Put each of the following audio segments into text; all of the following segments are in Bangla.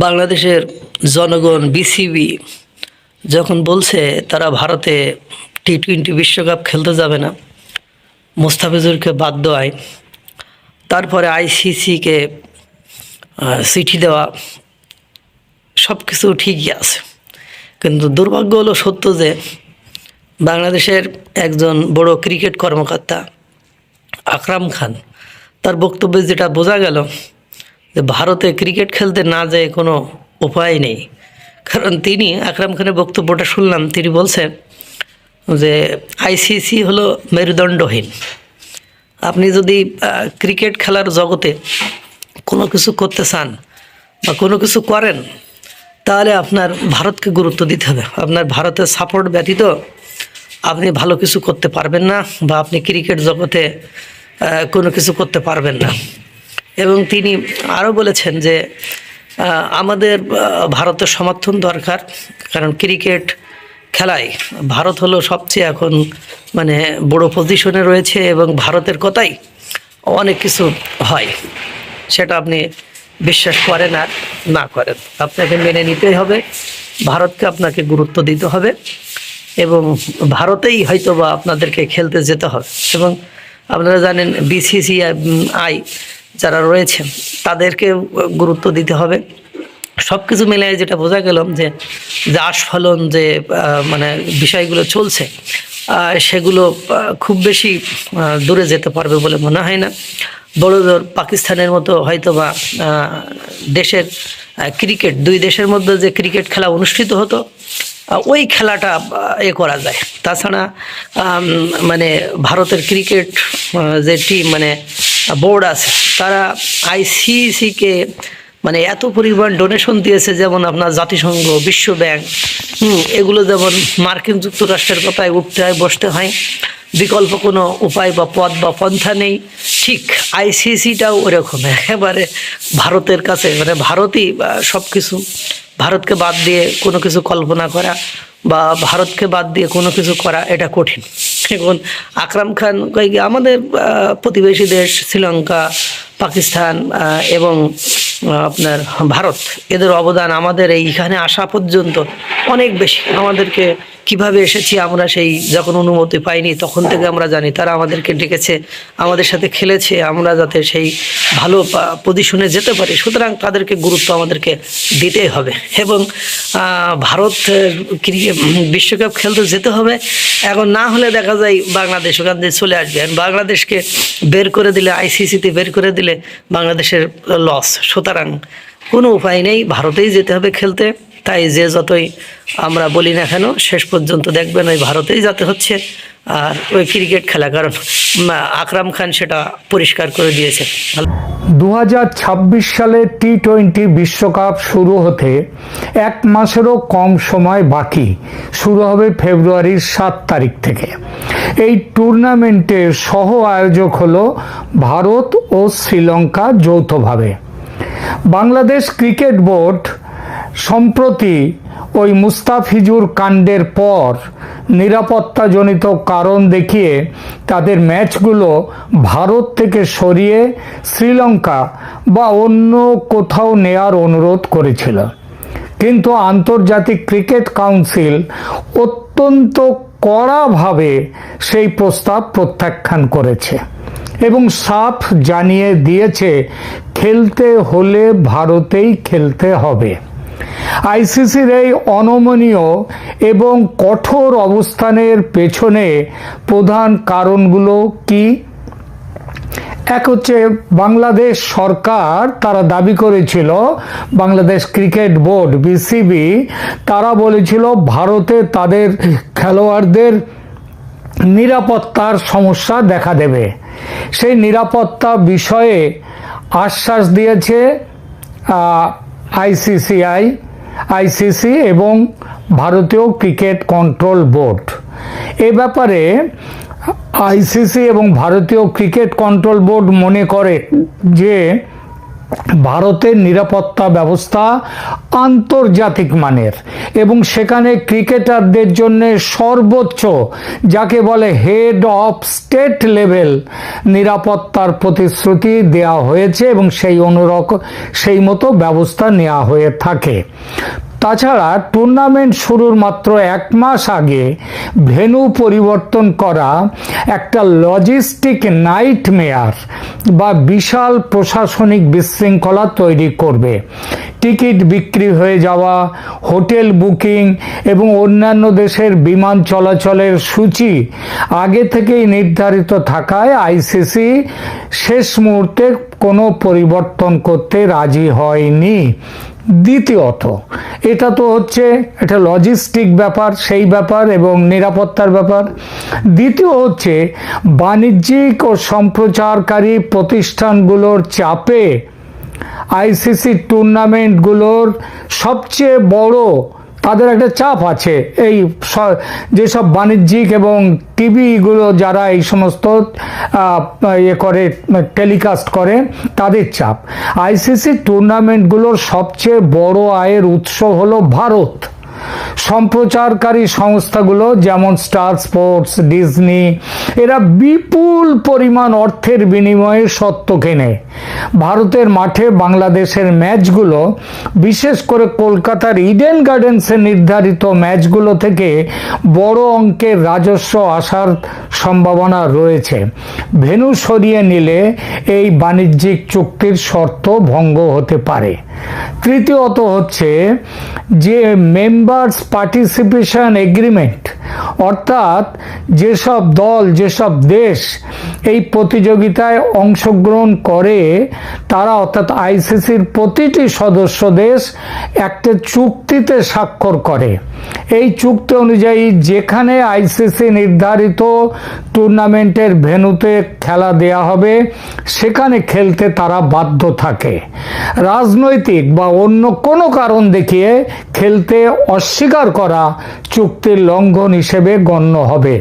বাংলাদেশের জনগণ বিসিবি যখন বলছে তারা ভারতে টি-20 বিশ্বকাপ খেলতে যাবে না, মোস্তাফিজুরকে বাদ দেওয়ায়, তারপরে আইসিসিকে চিঠি দেওয়া, সব কিছু ঠিকই আছে। কিন্তু দুর্ভাগ্য হলো সত্য যে বাংলাদেশের একজন বড় ক্রিকেট কর্মকর্তা আকরাম খান, তার বক্তব্যে যেটা বোঝা গেল যে ভারতে ক্রিকেট খেলতে না যেয়ে কোনো উপায় নেই। কারণ তিনি, আকরাম খানের বক্তব্যটা শুনলাম, তিনি বলছেন যে আইসিসি হলো মেরুদণ্ডহীন। আপনি যদি ক্রিকেট খেলার জগতে কোনো কিছু করতে চান বা কোনো কিছু করেন, তাহলে আপনার ভারতকে গুরুত্ব দিতে হবে। আপনার ভারতের সাপোর্ট ব্যতীত আপনি ভালো কিছু করতে পারবেন না বা আপনি ক্রিকেট জগতে কোনো কিছু করতে পারবেন না। এবং তিনি আরও বলেছেন যে আমাদের ভারতের সমর্থন দরকার, কারণ ক্রিকেট খেলায় ভারত হলো সবচেয়ে এখন বড় পজিশনে রয়েছে এবং ভারতের কথাই অনেক কিছু হয়। সেটা আপনি বিশ্বাস করেন আর না করেন, আপনাকে মেনে নিতেই হবে। ভারতকে আপনাকে গুরুত্ব দিতে হবে এবং ভারতেই হয়তো বা আপনাদেরকে খেলতে যেতে হবে। এবং আপনারা জানেন বিসিসিআই যারা রয়েছেন তাদেরকে গুরুত্ব দিতে হবে। সব কিছু মিলে যেটা বোঝা গেল যে আস্ফলন যে বিষয়গুলো চলছে, সেগুলো খুব বেশি দূরে যেতে পারবে বলে মনে হয় না। বড় পাকিস্তানের মতো হয়তো বা দেশের ক্রিকেট, দুই দেশের মধ্যে যে ক্রিকেট খেলা অনুষ্ঠিত হতো, ওই খেলাটা করা যায়। তাছাড়া ভারতের ক্রিকেট যে টিম বোর্ড আছে, তারা আইসিসিকে এত পরিমাণ ডোনেশন দিয়েছে, যেমন আপনার জাতিসংঘ, বিশ্ব ব্যাংক, এগুলো যেমন মার্কিন যুক্তরাষ্ট্রের কথায় উঠতে হয়, বসতে হয়, বিকল্প কোনো উপায় বা পথ বা পন্থা নেই। ঠিক আইসিসিটাও ওরকম, একেবারে ভারতের কাছে, ভারতই সব কিছু। ভারতকে বাদ দিয়ে কোনো কিছু কল্পনা করা বা ভারতকে বাদ দিয়ে কোনো কিছু করা, এটা কঠিন। এখন আকরাম খান কয়েক আমাদের প্রতিবেশী দেশ শ্রীলঙ্কা, পাকিস্তান এবং আপনার ভারত, এদের অবদান আমাদের এইখানে আসা পর্যন্ত অনেক বেশি। আমাদেরকে কিভাবে এসেছি আমরা, সেই যখন অনুমতি পাইনি তখন থেকে আমরা জানি। তারা আমাদেরকে ডেকেছে, আমাদের সাথে খেলেছে, আমরা যাতে সেই ভালো পজিশনে যেতে পারি। সুতরাং তাদেরকে গুরুত্ব আমাদেরকে দিতেই হবে এবং ভারত ক্রিকেট বিশ্বকাপ খেলতে যেতে হবে। এখন না হলে দেখা যায় বাংলাদেশ ওখান থেকে চলে আসবে। বাংলাদেশকে বের করে দিলে, আইসিসিতে বের করে দিলে বাংলাদেশের লস। সুতরাং কোনো উপায় নেই, ভারতেই যেতে হবে খেলতে। তাই যে যতই আমরা বলি না কেন, শেষ পর্যন্ত দেখবেন ওই ভারতেই যেতে হচ্ছে আর ওই ক্রিকেট খেলা, কারণ আকরাম খান সেটা পরিষ্কার করে দিয়েছে। 2026 সালে টি-20 বিশ্বকাপ শুরু হতে 1 মাসেরও কম সময় বাকি। শুরু হবে ফেব্রুয়ারির 7 তারিখ থেকে। এই টুর্নামেন্টের সহ আয়োজক হলো ভারত ও শ্রীলঙ্কা যৌথভাবে। বাংলাদেশ ক্রিকেট বোর্ড সম্প্রতি ওই মুস্তাফিজুর কাণ্ডের পর নিরাপত্তাজনিত কারণ দেখিয়ে তাদের ম্যাচগুলো ভারত থেকে সরিয়ে শ্রীলঙ্কা বা অন্য কোথাও নেয়ার অনুরোধ করেছিল। কিন্তু আন্তর্জাতিক ক্রিকেট কাউন্সিল অত্যন্ত কড়াভাবে সেই প্রস্তাব প্রত্যাখ্যান করেছে এবং সাফ জানিয়ে দিয়েছে খেলতে হলে ভারতেই খেলতে হবে। আইসিসির এই অনমনীয় এবং কঠোর অবস্থানের পেছনে প্রধান কারণগুলো কি? এক হচ্ছে বাংলাদেশ সরকার, তারা দাবি করেছিল, বাংলাদেশ ক্রিকেট বোর্ড বিসিবি, তারা বলেছিল ভারতে তাদের খেলোয়াড়দের নিরাপত্তার সমস্যা দেখা দেবে। সেই নিরাপত্তা বিষয়ে আশ্বাস দিয়েছে আইসিসি এবং ভারতীয় ক্রিকেট কন্ট্রোল বোর্ড। এ ব্যাপারে আইসিসি এবং ভারতীয় ক্রিকেট কন্ট্রোল বোর্ড মনে করে যে ভারতের নিরাপত্তা ব্যবস্থা আন্তর্জাতিক মানের এবং সেখানে ক্রিকেটারদের জন্য সর্বোচ্চ, যাকে বলে হেড অফ স্টেট লেভেল নিরাপত্তার প্রতিশ্রুতি দেওয়া হয়েছে এবং সেই মতো ব্যবস্থা নেওয়া হয়ে থাকে। তাছাড়া টুর্নামেন্ট শুরুর মাত্র 1 মাস আগে ভেন্যু পরিবর্তন করা একটা লজিস্টিক নাইটমেয়ার বা বিশাল প্রশাসনিক বিশৃঙ্খলা তৈরি করবে। টিকিট বিক্রি হয়ে যাওয়া, হোটেল বুকিং এবং অন্যান্য দেশের বিমান চলাচলের সূচি আগে থেকেই নির্ধারিত থাকায় আইসিসি শেষ মুহূর্তে কোনো পরিবর্তন করতে রাজি হয়নি। দ্বিতীয়ত, এটা তো হচ্ছে একটা লজিস্টিক ব্যাপার, সেই ব্যাপার এবং নিরাপত্তার ব্যাপার। দ্বিতীয় হচ্ছে বাণিজ্যিক ও সম্প্রচারকারী প্রতিষ্ঠানগুলোর চাপে আইসিসি টুর্নামেন্টগুলোর সবচেয়ে বড় তাদের একটা চাপ আছে, এই যেসব বাণিজ্যিক এবং টিভিগুলো যারা এই সমস্ত টেলিকাস্ট করে তাদের চাপ। আইসিসি টুর্নামেন্টগুলোর সবচেয়ে বড় আয়ের উৎস হলো ভারত। সম্প্রচারকারী সংস্থাগুলো যেমন স্টার স্পোর্টস, ডিজনি, এরা বিপুল পরিমাণ অর্থের বিনিময়ে সত্ত্ব কেনে। ভারতের মাঠে বাংলাদেশের ম্যাচগুলো, বিশেষ করে কলকাতার ইডেন গার্ডেন্সে নির্ধারিত ম্যাচগুলো থেকে বড় অঙ্কের রাজস্ব আসার সম্ভাবনা রয়েছে। ভেন্যু সরিয়ে নিলে এই বাণিজ্যিক চুক্তির শর্ত ভঙ্গ হতে পারে। তৃতীয়ত হচ্ছে যে মেম্বার্স পার্টিসিপেশন এগ্রিমেন্ট, অর্থাৎ যেসব দল, যেসব দেশ এই প্রতিযোগিতায় অংশগ্রহণ করে তারা, অর্থাৎ আইসিসির প্রতিটি সদস্য দেশ একটা চুক্তিতে স্বাক্ষর করে। এই চুক্তি অনুযায়ী যেখানে আইসিসি নির্ধারিত টুর্নামেন্টের ভেন্যুতে খেলা দেয়া হবে সেখানে খেলতে তারা বাধ্য থাকে। রাজনৈতিক বা অন্য কোনো কারণ দেখিয়ে খেলতে অস্বীকার করা চুক্তির লঙ্ঘন হিসেবে গণ্য হবে।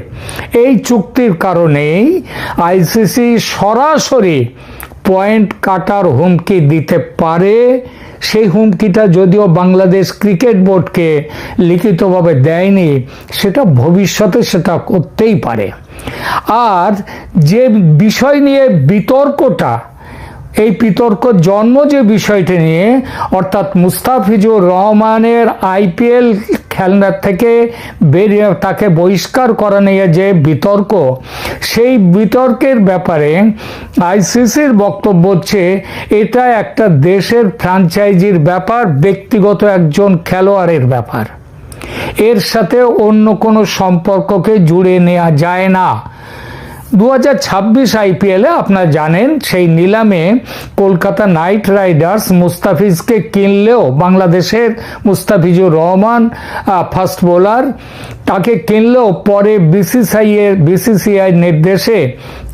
এই চুক্তির কারণেই আইসিসি সরাসরি পয়েন্ট কাটার হুমকি দিতে পারে। সেই হুমকিটা যদিও বাংলাদেশ ক্রিকেট বোর্ডকে লিখিতভাবে দেয়নি, সেটা ভবিষ্যতে সেটা করতেই পারে। আর যে বিষয় নিয়ে বিতর্কটা, এই বিতর্ক জন্ম যে বিষয়টি নিয়ে, অর্থাৎ মুস্তাফিজুর রহমানের আইপিএল খেলা থেকে বেরিয়ে তাকে বহিষ্কার করা নিয়ে যে বিতর্ক, সেই বিতর্কের ব্যাপারে আইসিসির বক্তব্য হচ্ছে এটা একটা দেশের ফ্র্যাঞ্চাইজির ব্যাপার, ব্যক্তিগত একজন খেলোয়াড়ের ব্যাপার। এর সাথে অন্য কোনো সম্পর্ককে জুড়ে নেওয়া যায় না। 2026 আইপিএলে আপনারা জানেন সেই নিলামে কলকাতা নাইট রাইডার্স মুস্তাফিজকে কিনলেও, বাংলাদেশের মুস্তাফিজুর রহমান ফাস্ট বোলার, তাকে কিনলেও পরে বিসিসিআই নির্দেশে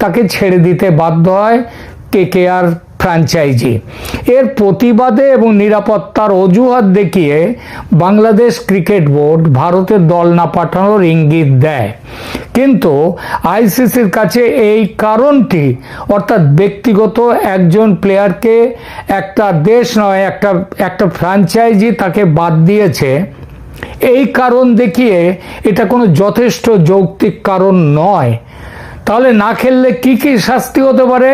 তাকে ছেড়ে দিতে বাধ্য হয় কেকেআর ফ্র্যাঞ্চাইজি। এর প্রতিবাদে এবং নিরাপত্তার অজুহাত দেখিয়ে বাংলাদেশ ক্রিকেট বোর্ড ভারতের দল না পাঠানোর ইঙ্গিত দেয়। কিন্তু আইসিসির কাছে এই কারণটি, অর্থাৎ ব্যক্তিগত একজন প্লেয়ারকে একটা দেশ নয়, একটা ফ্র্যাঞ্চাইজি তাকে বাদ দিয়েছে, এই কারণ দেখিয়ে এটা কোনো যথেষ্ট যৌক্তিক কারণ নয়। তাহলে না খেললে কি কি শাস্তি হতে পারে?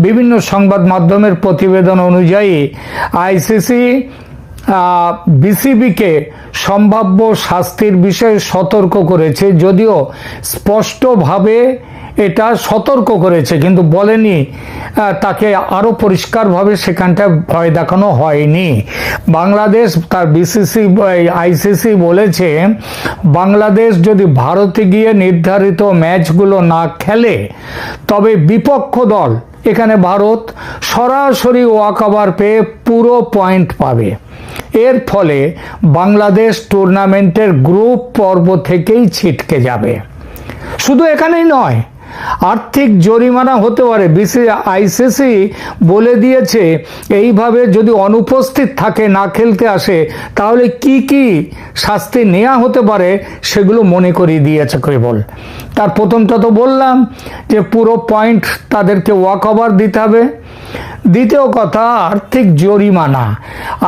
বিভিন্ন সংবাদ মাধ্যমের প্রতিবেদন অনুযায়ী আইসিসি বিসিবিকে সম্ভাব্য শাস্তির বিষয়ে সতর্ক করেছে, যদিও স্পষ্টভাবে এটা সতর্ক করেছে কিন্তু বলেনি, তাকে আরও পরিষ্কারভাবে সেখানটা ভয় দেখানো হয়নি। বাংলাদেশ তার আইসিসি বলেছে বাংলাদেশ যদি ভারতে গিয়ে নির্ধারিত ম্যাচগুলো না খেলে তবে বিপক্ষ দল, এখানে ভারত, সরাসরি ওয়াকওভার পেয়ে পুরো পয়েন্ট পাবে। এর ফলে বাংলাদেশ টুর্নামেন্টের গ্রুপ পর্ব থেকেই ছিটকে যাবে। শুধু এখানেই নয়, আর্থিক জরিমানা হতে পারে। আইসিসি বলে দিয়েছে এইভাবে যদি অনুপস্থিত থাকে, না খেলতে আসে, তাহলে কি কি শাস্তি নেওয়া হতে পারে সেগুলো মনে করিয়ে দিয়েছে কেবল। তার প্রথমটা তো বললাম যে পুরো পয়েন্ট তাদেরকে ওয়াক ওভার দিতে হবে। দ্বিতীয় কথা, আর্থিক জরিমানা।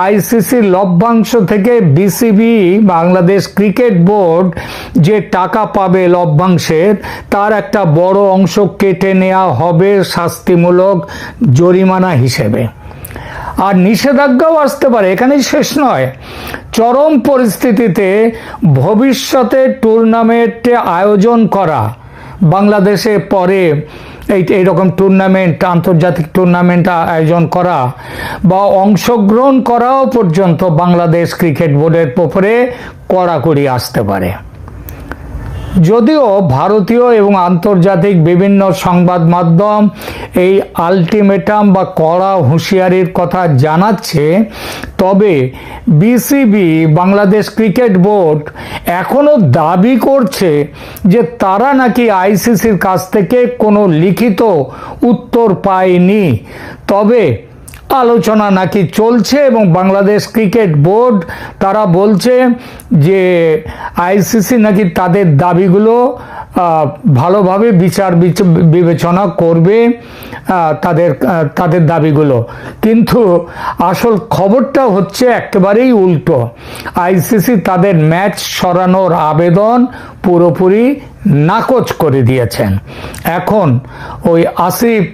আইসিসির লভ্যাংশ থেকে বিসিবি বাংলাদেশ ক্রিকেট বোর্ড যে টাকা পাবে লভ্যাংশের, তার একটা বড় অংশ কেটে নেওয়া হবে শাস্তিমূলক জরিমানা হিসেবে। আর নিষেধাজ্ঞাও আসতে পারে, এখানেই শেষ নয়। চরম পরিস্থিতিতে ভবিষ্যতে টুর্নামেন্টে আয়োজন করা, বাংলাদেশে পরে এইরকম টুর্নামেন্ট, আন্তর্জাতিক টুর্নামেন্ট আয়োজন করা বা অংশগ্রহণ করাও পর্যন্ত বাংলাদেশ ক্রিকেট বোর্ডের উপরে কড়াকড়ি আসতে পারে। যদিও ভারতীয় এবং আন্তর্জাতিক বিভিন্ন সংবাদ মাধ্যম এই আলটিমেটাম বা কড়া হুঁশিয়ারির কথা জানাচ্ছে, তবে বিসিবি বাংলাদেশ ক্রিকেট বোর্ড এখনো দাবি করছে যে তারা নাকি আইসিসির কাছ থেকে কোনো লিখিত উত্তর পায়নি। তবে আলোচনা নাকি চলছে এবং বাংলাদেশ ক্রিকেট বোর্ড তারা বলছে যে আইসিসি নাকি তাদের দাবিগুলো ভালোভাবে বিচার বিবেচনা করবে, তাদের দাবিগুলো। কিন্তু আসল খবরটা হচ্ছে একেবারেই উল্টো। আইসিসি তাদের ম্যাচ সরানোর আবেদন পুরোপুরি নাকচ করে দিয়েছেন। এখন ওই আসিফ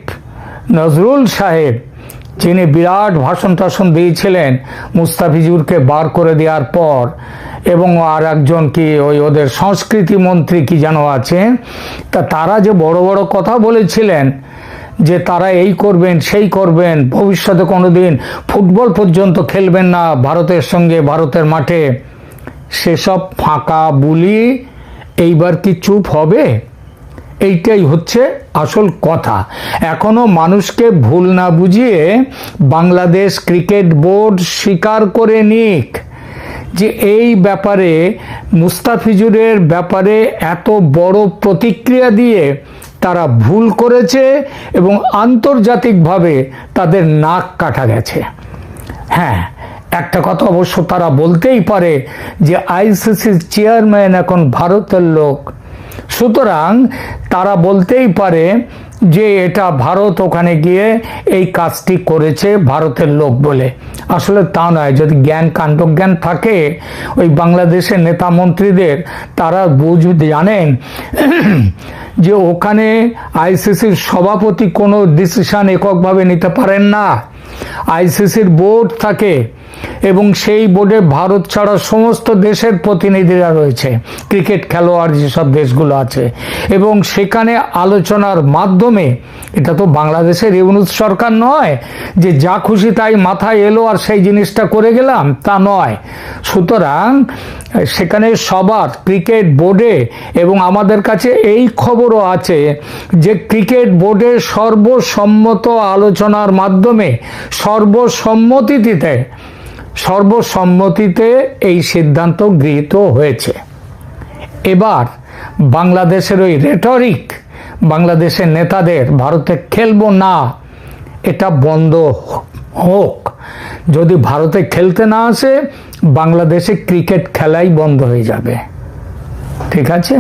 নজরুল সাহেব, যিনি বিরাট ভাষণ টাষণ দিয়েছিলেন মুস্তাফিজুরকে বার করে দেওয়ার পর, এবং আর একজন কি ওই ওদের সংস্কৃতি মন্ত্রী কি যেন আছে, তারা যে বড় বড় কথা বলেছিলেন যে তারা এই করবেন সেই করবেন, ভবিষ্যতে কোনোদিন ফুটবল পর্যন্ত খেলবেন না ভারতের সঙ্গে, ভারতের মাঠে, সেসব ফাঁকা বুলি এইবার কি চুপ হবে? এইটাই হচ্ছে আসল কথা। এখনো মানুষকে ভুল না বুঝিয়ে বাংলাদেশ ক্রিকেট বোর্ড স্বীকার করে নিক যে এই ব্যাপারে, মুস্তাফিজুরের ব্যাপারে এত বড় প্রতিক্রিয়া দিয়ে তারা ভুল করেছে এবং আন্তর্জাতিকভাবে তাদের নাক কাটা গেছে। হ্যাঁ, একটা কথা অবশ্য তারা বলতেই পারে যে আইসিসির চেয়ারম্যান এখন ভারতের লোক, সুতরাং তারা বলতেই পারে যে এটা ভারত ওখানে গিয়ে এই কাজটি করেছে ভারতের লোক বলে। আসলে তা নয়। যদি কাণ্ডজ্ঞান থাকে ওই বাংলাদেশের নেতা মন্ত্রীদের, তারা জানেন যে ওখানে আইসিসির সভাপতি কোনো ডিসিশন এককভাবে নিতে পারেন না। আইসিসির বোর্ড থাকে এবং সেই বোর্ডে ভারত ছাড়া সমস্ত দেশের প্রতিনিধিরা রয়েছে, ক্রিকেট খেলোয়াড় যেসব দেশগুলো আছে, এবং সেখানে আলোচনার মাধ্যমে, এটা তো বাংলাদেশের ইউনুস সরকার নয় যে যা খুশি তাই মাথায় এলো আর সেই জিনিসটা করে গেলাম, তা নয়। সুতরাং সেখানে সবার ক্রিকেট বোর্ডে, এবং আমাদের কাছে এই খবরও আছে যে ক্রিকেট বোর্ডে সর্বসম্মত আলোচনার মাধ্যমে সর্বসম্মতিতে এই সিদ্ধান্ত গৃহীত হয়েছে। এবার বাংলাদেশের ওই রেটরিক, বাংলাদেশের নেতাদের ভারতে খেলবো না, এটা বন্ধ হোক। যদি ভারতে খেলতে না আসে, বাংলাদেশে ক্রিকেট খেলাই বন্ধ হয়ে যাবে। ঠিক আছে?